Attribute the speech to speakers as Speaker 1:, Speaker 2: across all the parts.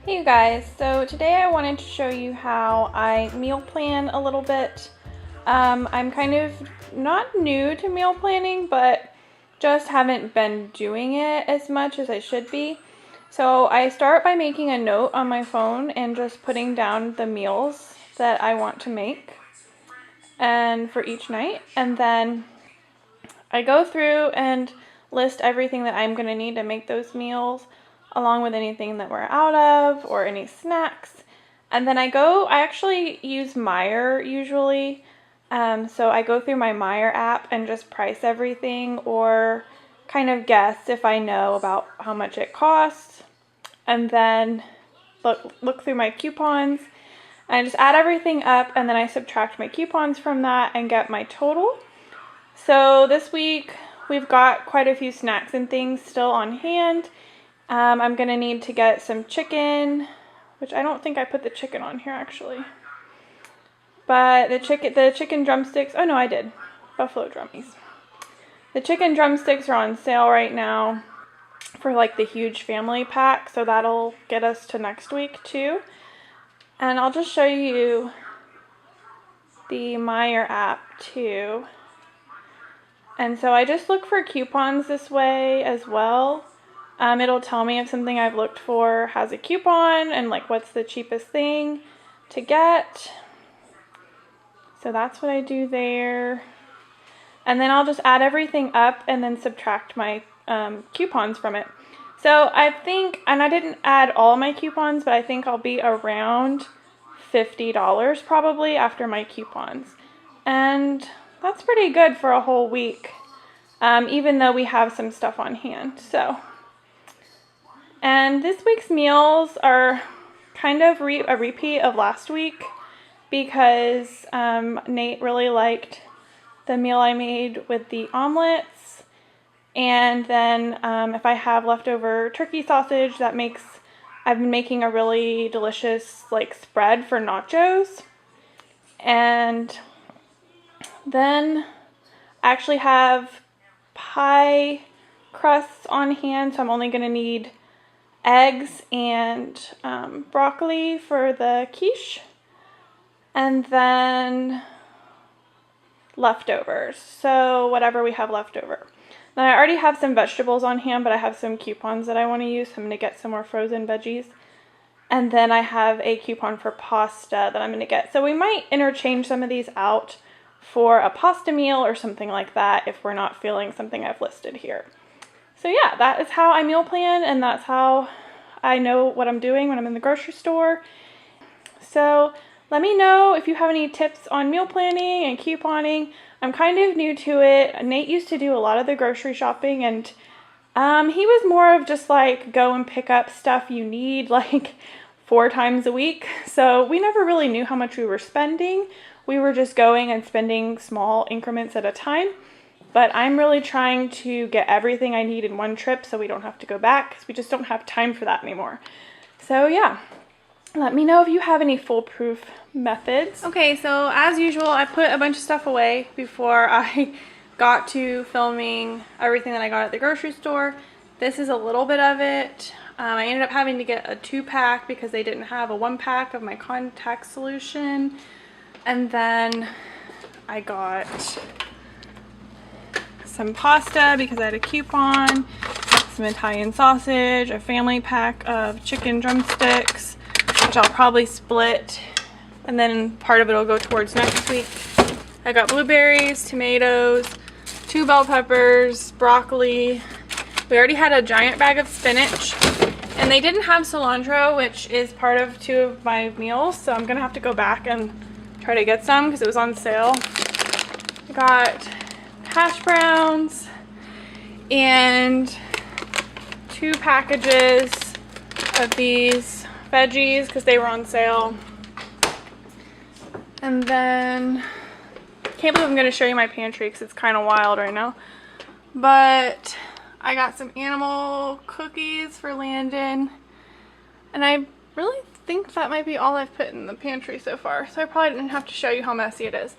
Speaker 1: Hey you guys, so today I wanted to show you how I meal plan a little bit. I'm kind of not new to meal planning, but just haven't been doing it as much as I should be. So I start by making a note on my phone and just putting down the meals that I want to make and for each night. And then I go through and list everything that I'm going to need to make those meals, along with anything that we're out of or any snacks. And then I actually use Meijer usually. So I go through my Meijer app and just price everything or kind of guess if I know about how much it costs. And then look through my coupons and I just add everything up, and then I subtract my coupons from that and get my total. So this week we've got quite a few snacks and things still on hand. I'm going to need to get some chicken, which I don't think I put the chicken on here actually. But the chicken drumsticks, oh no I did, buffalo drummies. The chicken drumsticks are on sale right now for like the huge family pack, so that'll get us to next week too. And I'll just show you the Meijer app too. And so I just look for coupons this way as well. It'll tell me if something I've looked for has a coupon and like what's the cheapest thing to get. So that's what I do there. And then I'll just add everything up and then subtract my coupons from it. So I think, and I didn't add all my coupons, but I think I'll be around $50 probably after my coupons. And that's pretty good for a whole week, even though we have some stuff on hand. And this week's meals are kind of a repeat of last week because Nate really liked the meal I made with the omelets. And then if I have leftover turkey sausage, I've been making a really delicious like spread for nachos. And then I actually have pie crusts on hand, so I'm only going to need eggs and broccoli for the quiche. And then leftovers, so whatever we have left over. Then I already have some vegetables on hand, but I have some coupons that I want to use, so I'm going to get some more frozen veggies. And then I have a coupon for pasta that I'm going to get. So we might interchange some of these out for a pasta meal or something like that if we're not feeling something I've listed here. So yeah, that is how I meal plan, and that's how I know what I'm doing when I'm in the grocery store. So let me know if you have any tips on meal planning and couponing. I'm kind of new to it. Nate used to do a lot of the grocery shopping, and he was more of just like go and pick up stuff you need like 4 times a week. So we never really knew how much we were spending. We were just going and spending small increments at a time. But I'm really trying to get everything I need in one trip so we don't have to go back, because we just don't have time for that anymore. So yeah, let me know if you have any foolproof methods. Okay, so as usual, I put a bunch of stuff away before I got to filming everything that I got at the grocery store. This is a little bit of it. I ended up having to get a 2-pack because they didn't have a 1-pack of my contact solution. And then I got some pasta because I had a coupon, some Italian sausage, a family pack of chicken drumsticks, which I'll probably split, and then part of it will go towards next week. I got blueberries, tomatoes, 2 bell peppers, broccoli. We already had a giant bag of spinach, and they didn't have cilantro, which is part of 2 of my meals, so I'm gonna have to go back and try to get some because it was on sale. I got hash browns and 2 packages of these veggies because they were on sale. And then I can't believe I'm going to show you my pantry because it's kind of wild right now. But I got some animal cookies for Landon, and I really think that might be all I've put in the pantry so far, so I probably didn't have to show you how messy it is,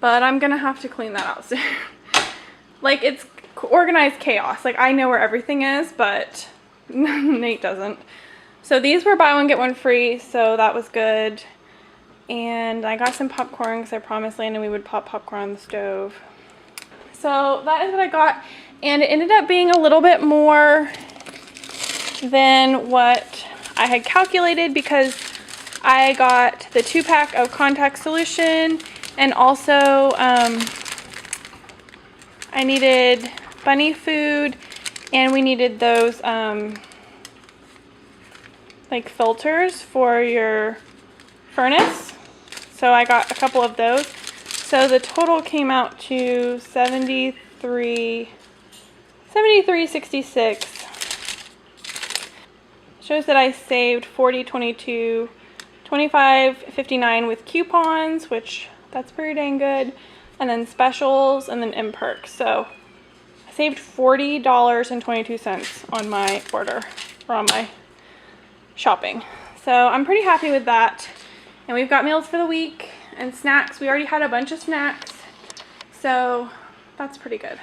Speaker 1: but I'm gonna have to clean that out soon. Like, it's organized chaos. Like, I know where everything is, but Nate doesn't. So these were buy one get one free, so that was good. And I got some popcorn because I promised Landon we would pop popcorn on the stove. So that is what I got, and it ended up being a little bit more than what I had calculated because I got the 2-pack of contact solution, and also I needed bunny food, and we needed those like filters for your furnace. So I got a couple of those. So the total came out to $73.66. Shows that I saved $40.22, $25.59 with coupons, which that's pretty dang good, and then specials, and then in perks. So I saved $40.22 on my order, or on my shopping. So I'm pretty happy with that. And we've got meals for the week and snacks. We already had a bunch of snacks, so that's pretty good.